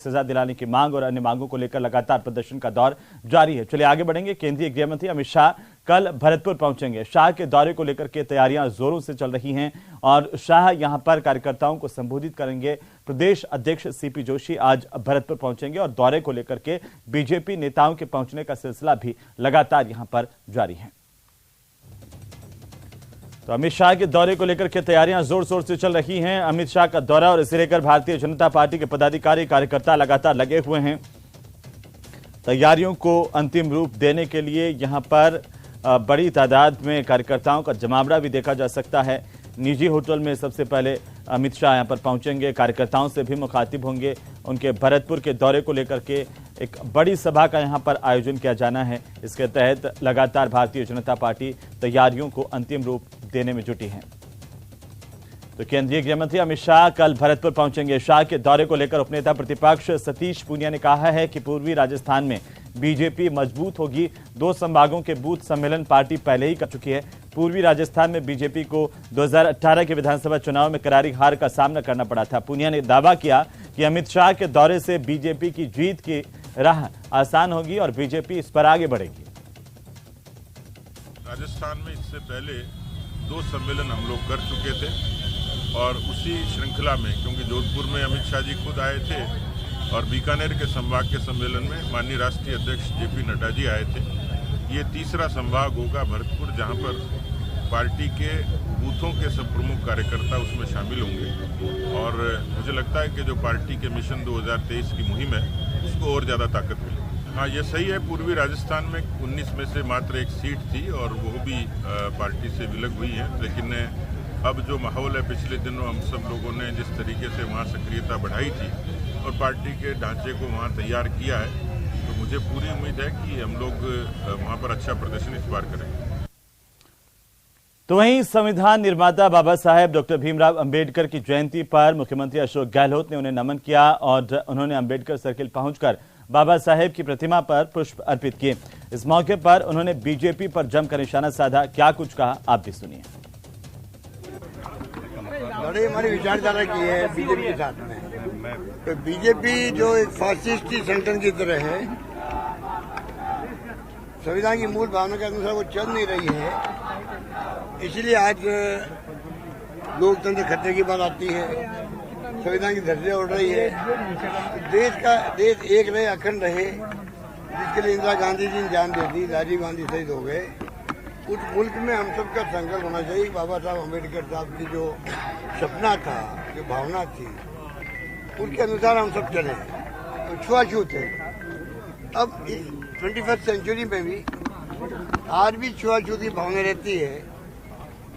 सजा दिलाने की मांग और अन्य मांगों को लेकर लगातार प्रदर्शन का दौर जारी है। चलिए आगे बढ़ेंगे। केंद्रीय गृह मंत्री अमित शाह कल भरतपुर पहुंचेंगे। शाह के दौरे को लेकर के तैयारियां जोरों से चल रही हैं और शाह यहां पर कार्यकर्ताओं को संबोधित करेंगे। प्रदेश अध्यक्ष सीपी जोशी आज भरतपुर पहुंचेंगे और दौरे को लेकर के बीजेपी नेताओं के पहुंचने का सिलसिला भी लगातार यहां पर जारी है। तो अमित शाह के दौरे को लेकर के तैयारियां जोर शोर से चल रही हैं। अमित शाह का दौरा और इसे लेकर भारतीय जनता पार्टी के पदाधिकारी कार्यकर्ता लगातार लगे हुए हैं। तैयारियों को अंतिम रूप देने के लिए यहां पर बड़ी तादाद में कार्यकर्ताओं का जमावड़ा भी देखा जा सकता है। निजी होटल में सबसे पहले अमित शाह यहां पर पहुंचेंगे, कार्यकर्ताओं से भी मुखातिब होंगे। उनके भरतपुर के दौरे को लेकर के एक बड़ी सभा का यहां पर आयोजन किया जाना है। इसके तहत लगातार भारतीय जनता पार्टी तैयारियों को अंतिम रूप देने में जुटी है। तो केंद्रीय गृह मंत्री अमित शाह कल भरतपुर पहुंचेंगे। शाह के दौरे को लेकर उपनेता प्रतिपक्ष सतीश पूनिया ने कहा है कि पूर्वी राजस्थान में बीजेपी मजबूत होगी। 2 संभागों के बूथ सम्मेलन पार्टी पहले ही कर चुकी है। पूर्वी राजस्थान में बीजेपी को 2018 के विधानसभा चुनाव में करारी हार का सामना करना पड़ा था। पूनिया ने दावा किया कि अमित शाह के दौरे से बीजेपी की जीत की राह आसान होगी और बीजेपी इस पर आगे बढ़ेगी। राजस्थान में इससे पहले 2 सम्मेलन हम लोग कर चुके थे और उसी श्रृंखला में, क्योंकि जोधपुर में अमित शाह जी खुद आए थे और बीकानेर के संभाग के सम्मेलन में माननीय राष्ट्रीय अध्यक्ष जेपी नड्डा जी आए थे। ये तीसरा संभाग होगा भरतपुर, जहां पर पार्टी के बूथों के सब प्रमुख कार्यकर्ता उसमें शामिल होंगे और मुझे लगता है कि जो पार्टी के मिशन 2023 की मुहिम है उसको और ज़्यादा ताकत मिलेगी। हाँ, ये सही है। पूर्वी राजस्थान में 19 में से मात्र 1 सीट थी और वो भी पार्टी से विलग हुई है, लेकिन अब जो माहौल है, पिछले दिनों हम सब लोगों ने जिस तरीके से वहाँ सक्रियता बढ़ाई थी और पार्टी के ढांचे को वहाँ तैयार किया है, तो मुझे पूरी उम्मीद है कि हम लोग वहाँ पर अच्छा प्रदर्शन इस बार करेंगे। तो वहीं संविधान निर्माता बाबा साहेब डॉक्टर भीमराव अंबेडकर की जयंती पर मुख्यमंत्री अशोक गहलोत ने उन्हें नमन किया और उन्होंने अंबेडकर सर्किल पहुंचकर बाबा साहेब की प्रतिमा पर पुष्प अर्पित किए। इस मौके पर उन्होंने बीजेपी पर जमकर निशाना साधा। क्या कुछ कहा, आप भी सुनिए। बड़ी हमारी विचारधारा की है बीजेपी के साथ में। तो बीजेपी जो एक फासिस्ट संगठन की तरह है, संविधान की मूल भावना के अनुसार वो चल नहीं रही है, इसलिए आज लोकतंत्र खतरे की बात आती है, संविधान की धज्जियां उड़ रही है। देश एक रहे, अखंड रहे, जिसके लिए इंदिरा गांधी जी ने जान दे दी, राजीव गांधी शहीद हो गए। उस मुल्क में हम सबका संकल्प होना चाहिए। बाबा साहब अम्बेडकर साहब की जो सपना था, जो भावना थी, उनके अनुसार हम सब चले। तो छुआछूत है। अब इस 21st सेंचुरी में भी आज भी छुआछूत की भावना रहती है,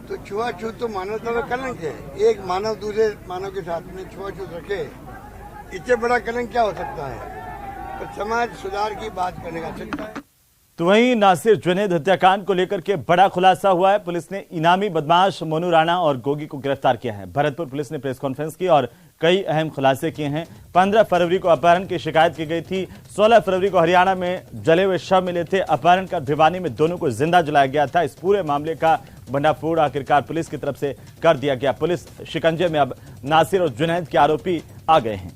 तो छुआछूत तो मानवता में कलंक है। एक मानव दूसरे मानव के साथ में छुआछूत रखे, इससे बड़ा कलंक क्या हो सकता है। तो समाज सुधार की बात करने का सकता है। तो वहीं नासिर जुनैद हत्याकांड को लेकर के बड़ा खुलासा हुआ है। पुलिस ने इनामी बदमाश मोनू राणा और गोगी को गिरफ्तार किया है। भरतपुर पुलिस ने प्रेस कॉन्फ्रेंस की और कई अहम खुलासे किए हैं। 15 फरवरी को अपहरण की शिकायत की गई थी। 16 फरवरी को हरियाणा में जले हुए शव मिले थे। अपहरण कर भिवानी में दोनों को जिंदा जलाया गया था। इस पूरे मामले का भंडाफोड़ आखिरकार पुलिस की तरफ से कर दिया गया। पुलिस शिकंजे में अब नासिर और जुनैद के आरोपी आ गए हैं।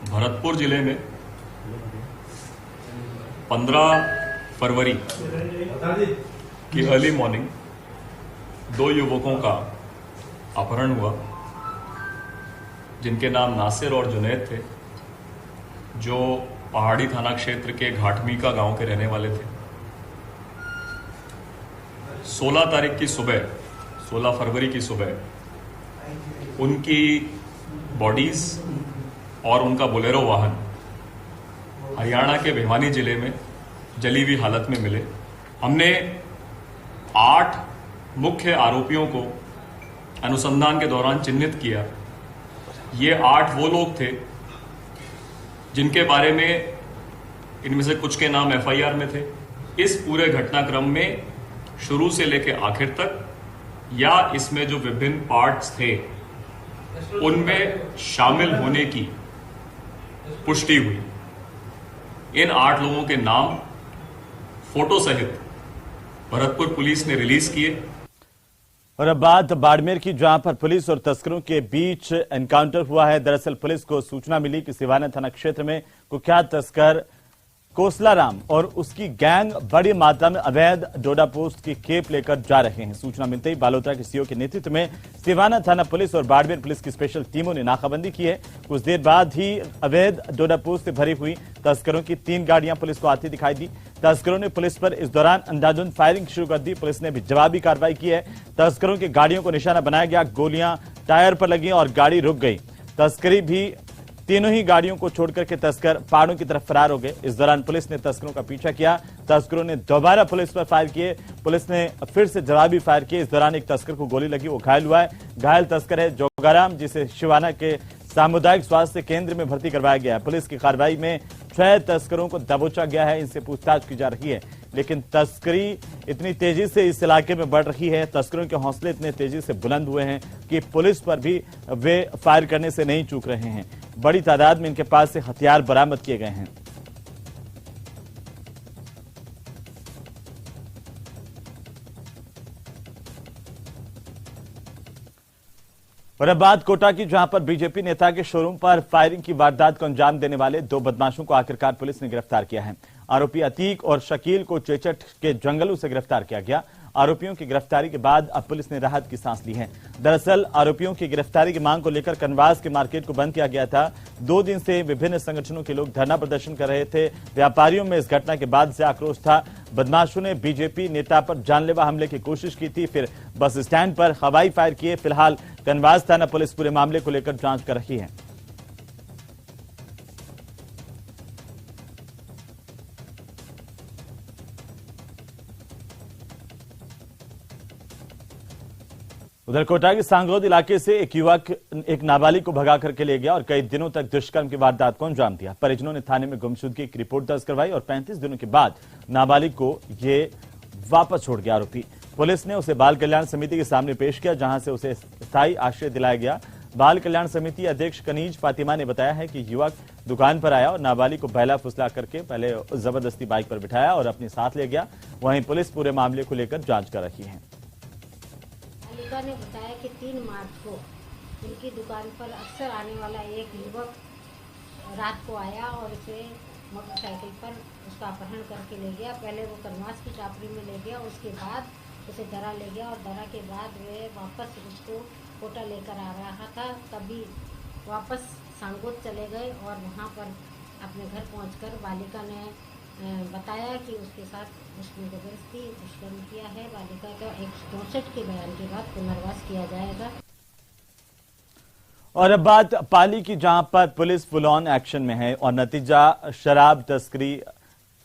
भरतपुर जिले में 15 फरवरी की अर्ली मॉर्निंग 2 युवकों का अपहरण हुआ, जिनके नाम नासिर और जुनैद थे, जो पहाड़ी थाना क्षेत्र के घाटमीका गांव के रहने वाले थे। 16 तारीख की सुबह, 16 फरवरी की सुबह उनकी बॉडीज और उनका बोलेरो वाहन हरियाणा के भिवानी जिले में जली हुई हालत में मिले। हमने 8 मुख्य आरोपियों को अनुसंधान के दौरान चिन्हित किया। ये 8 वो लोग थे जिनके बारे में इनमें से कुछ के नाम FIR में थे। इस पूरे घटनाक्रम में शुरू से लेकर आखिर तक या इसमें जो विभिन्न पार्ट्स थे उनमें शामिल होने की पुष्टि हुई। इन 8 लोगों के नाम फोटो सहित भरतपुर पुलिस ने रिलीज किए। और अब बात बाड़मेर की, जहां पर पुलिस और तस्करों के बीच एनकाउंटर हुआ है। दरअसल पुलिस को सूचना मिली कि सिवाना थाना क्षेत्र में कुख्यात तस्कर कोसलाराम और उसकी गैंग बड़ी मात्रा में अवैध डोडा पोस्ट की खेप लेकर जा रहे हैं। सूचना मिलते ही बालोतरा के सीओ के नेतृत्व में सिवाना थाना पुलिस और बाड़मेर पुलिस की स्पेशल टीमों ने नाकाबंदी की है। कुछ देर बाद ही अवैध डोडा पोस्ट से भरी हुई तस्करों की 3 गाड़ियां पुलिस को आती दिखाई दी। तस्करों ने पुलिस पर इस दौरान अंधाधुंध फायरिंग शुरू कर दी। पुलिस ने भी जवाबी कार्रवाई की है। तस्करों की गाड़ियों को निशाना बनाया गया, गोलियां टायर पर लगी और गाड़ी रुक गई। तस्करी भी तीनों ही गाड़ियों को छोड़कर के तस्कर पहाड़ों की तरफ फरार हो गए। इस दौरान पुलिस ने तस्करों का पीछा किया। तस्करों ने दोबारा पुलिस पर फायर किए। पुलिस ने फिर से जवाबी फायर किए। इस दौरान एक तस्कर को गोली लगी, वो घायल हुआ है। घायल तस्कर है जोगाराम, जिसे सिवाना के सामुदायिक स्वास्थ्य केंद्र में भर्ती करवाया गया है। पुलिस की कार्रवाई में 6 तस्करों को दबोचा गया है। इनसे पूछताछ की जा रही है, लेकिन तस्करी इतनी तेजी से इस इलाके में बढ़ रही है, तस्करों के हौसले इतने तेजी से बुलंद हुए हैं कि पुलिस पर भी वे फायर करने से नहीं चूक रहे हैं। बड़ी तादाद में इनके पास से हथियार बरामद किए गए हैं। और अब बात कोटा की, जहां पर बीजेपी नेता के शोरूम पर फायरिंग की वारदात को अंजाम देने वाले 2 बदमाशों को आखिरकार पुलिस ने गिरफ्तार किया है। आरोपी अतीक और शकील को चेचट के जंगलों से गिरफ्तार किया गया। आरोपियों की गिरफ्तारी के बाद अब पुलिस ने राहत की सांस ली है। दरअसल आरोपियों की गिरफ्तारी की मांग को लेकर कनवास के मार्केट को बंद किया गया था। 2 दिन से विभिन्न संगठनों के लोग धरना प्रदर्शन कर रहे थे। व्यापारियों में इस घटना के बाद से आक्रोश था। बदमाशों ने बीजेपी नेता पर जानलेवा हमले की कोशिश की थी, फिर बस स्टैंड पर हवाई फायर किए। फिलहाल कनवास थाना पुलिस पूरे मामले को लेकर जांच कर रही है। उधर कोटा के सांगोद इलाके से एक युवक एक नाबालिग को भगा करके ले गया और कई दिनों तक दुष्कर्म की वारदात को अंजाम दिया। परिजनों ने थाने में गुमशुदगी की रिपोर्ट दर्ज करवाई और 35 दिनों के बाद नाबालिग को ये वापस छोड़ गया आरोपी। पुलिस ने उसे बाल कल्याण समिति के सामने पेश किया, जहां से उसे स्थायी आश्रय दिलाया गया। बाल कल्याण समिति अध्यक्ष कनीज फातिमा ने बताया है कि युवक दुकान पर आया और नाबालिग को बहला फुसला करके पहले जबरदस्ती बाइक पर बिठाया और अपने साथ ले गया। वहीं पुलिस पूरे मामले को लेकर जांच कर रही है। बालिका ने बताया कि 3 मार्च को उनकी दुकान पर अक्सर आने वाला एक युवक रात को आया और उसे मोटरसाइकिल पर उसका अपहरण करके ले गया। पहले वो कनवास की टापरी में ले गया, उसके बाद उसे दरा ले गया और दरा के बाद वे वापस उसको कोटा लेकर आ रहा था। तभी वापस सांगोद चले गए और वहाँ पर अपने घर पहुँचकर बालिका ने बताया कि उसके साथ उसने जबरदस्ती दुष्कर्म किया है। बालिका का 164 के बयान के बाद पुनर्वास किया जाएगा। और अब बात पाली की, जहां पर पुलिस फुल ऑन एक्शन में है और नतीजा शराब तस्करी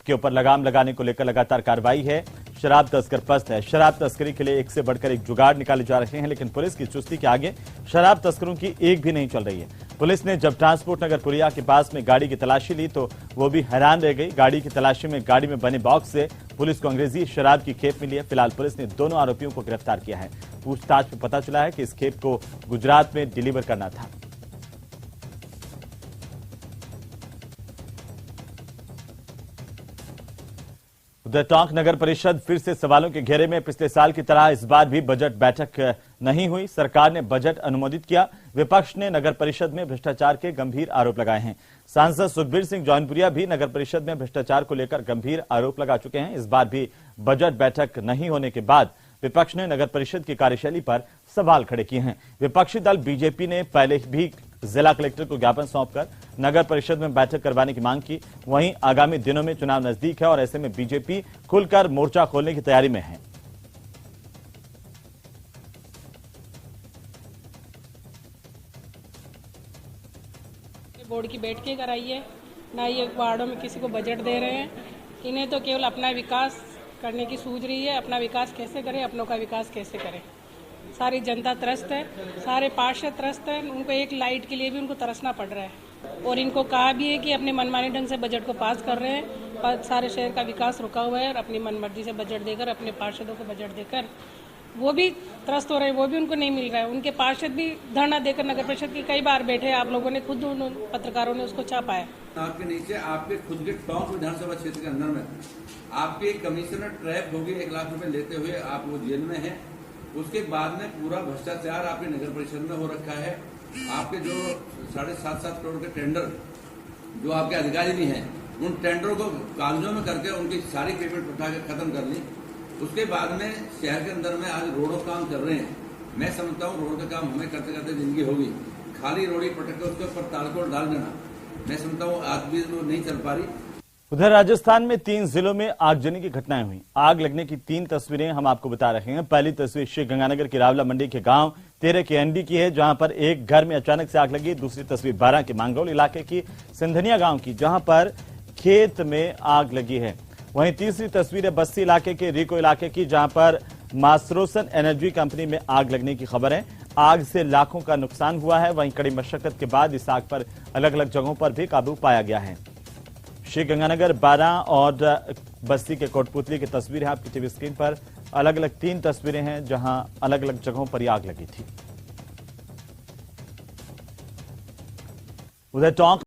के ऊपर लगाम लगाने को लेकर लगातार कार्रवाई है। शराब तस्कर पस्त है। शराब तस्करी के लिए एक से बढ़कर एक जुगाड़ निकाले जा रहे हैं, लेकिन पुलिस की चुस्ती के आगे शराब तस्करों की एक भी नहीं चल रही है। पुलिस ने जब ट्रांसपोर्ट नगर पुलिया के पास में गाड़ी की तलाशी ली तो वो भी हैरान रह गई। गाड़ी की तलाशी में गाड़ी में बने बॉक्स से पुलिस को अंग्रेजी शराब की खेप मिली है। फिलहाल पुलिस ने दोनों आरोपियों को गिरफ्तार किया है। पूछताछ में पता चला है कि इस खेप को गुजरात में डिलीवर करना था। उधर टोंक नगर परिषद फिर से सवालों के घेरे में। पिछले साल की तरह इस बार भी बजट बैठक नहीं हुई। सरकार ने बजट अनुमोदित किया। विपक्ष ने नगर परिषद में भ्रष्टाचार के गंभीर आरोप लगाए हैं। सांसद सुखबीर सिंह जौनपुरिया भी नगर परिषद में भ्रष्टाचार को लेकर गंभीर आरोप लगा चुके हैं। इस बार भी बजट बैठक नहीं होने के बाद विपक्ष ने नगर परिषद की कार्यशैली पर सवाल खड़े किए हैं। विपक्षी दल बीजेपी ने पहले भी जिला कलेक्टर को ज्ञापन सौंपकर नगर परिषद में बैठक करवाने की मांग की। वहीं आगामी दिनों में चुनाव नजदीक है और ऐसे में बीजेपी खुलकर मोर्चा खोलने की तैयारी में है। बोर्ड की बैठकें कराई है, ना ये वार्डों में किसी को बजट दे रहे हैं। इन्हें तो केवल अपना विकास करने की सूझ रही है। अपना विकास कैसे करें, अपनों का विकास कैसे करें। सारी जनता त्रस्त है, सारे पार्षद त्रस्त है। उनको एक लाइट के लिए भी उनको तरसना पड़ रहा है और इनको कहा भी है कि अपने मनमाने ढंग से बजट को पास कर रहे हैं। सारे शहर का विकास रुका हुआ है और अपनी मनमर्जी से बजट देकर, अपने पार्षदों को बजट देकर वो भी त्रस्त हो रहे हैं, वो भी उनको नहीं मिल रहा है। उनके पार्षद भी धरना देकर नगर परिषद की कई बार बैठे, आप लोगों ने खुद उन पत्रकारों ने उसको छापा है। आपके नीचे आपके खुद के टोंक विधानसभा क्षेत्र के अंदर में आपके कमिश्नर ट्रैप हो गए 1 लाख रुपए लेते हुए, आप वो जेल में हैं। उसके बाद में पूरा भ्रष्टाचार आपके नगर परिषद में हो रखा है। आपके जो 7.5 करोड़ के टेंडर जो आपके अधिकारी भी हैं, उन टेंडरों को कागजों में करके उनकी सारी पेमेंट उठा के खत्म कर ली। उसके बाद में शहर के अंदर में आज रोडों काम कर रहे हैं। मैं समझता हूँ रोड का काम हमें करते करते जिंदगी होगी, खाली रोड़ी पटक के उसके ऊपर तालकोल डाल देना, मैं समझता हूँ आज भी वो नहीं चल पा रही। उधर राजस्थान में 3 जिलों में आगजनी की घटनाएं हुई। आग लगने की 3 तस्वीरें हम आपको बता रहे हैं। पहली तस्वीर श्री गंगानगर की रावला मंडी के गांव 13 के एनडी की है, जहां पर एक घर में अचानक से आग लगी। दूसरी तस्वीर 12 के मांगरोल इलाके की सिंधनिया गांव की, जहां पर खेत में आग लगी है। वहीं तीसरी तस्वीर है बस्ती इलाके के रिको इलाके की, जहां पर मास्रोसन एनर्जी कंपनी में आग लगने की खबर है। आग से लाखों का नुकसान हुआ है। वहीं कड़ी मशक्कत के बाद इस आग पर अलग अलग जगहों पर भी काबू पाया गया है। श्री गंगानगर 12 और बस्ती के कोटपुतली की तस्वीर है आपकी टीवी स्क्रीन पर। अलग अलग 3 तस्वीरें हैं जहां अलग अलग जगहों पर आग लगी थी। उधर टोंक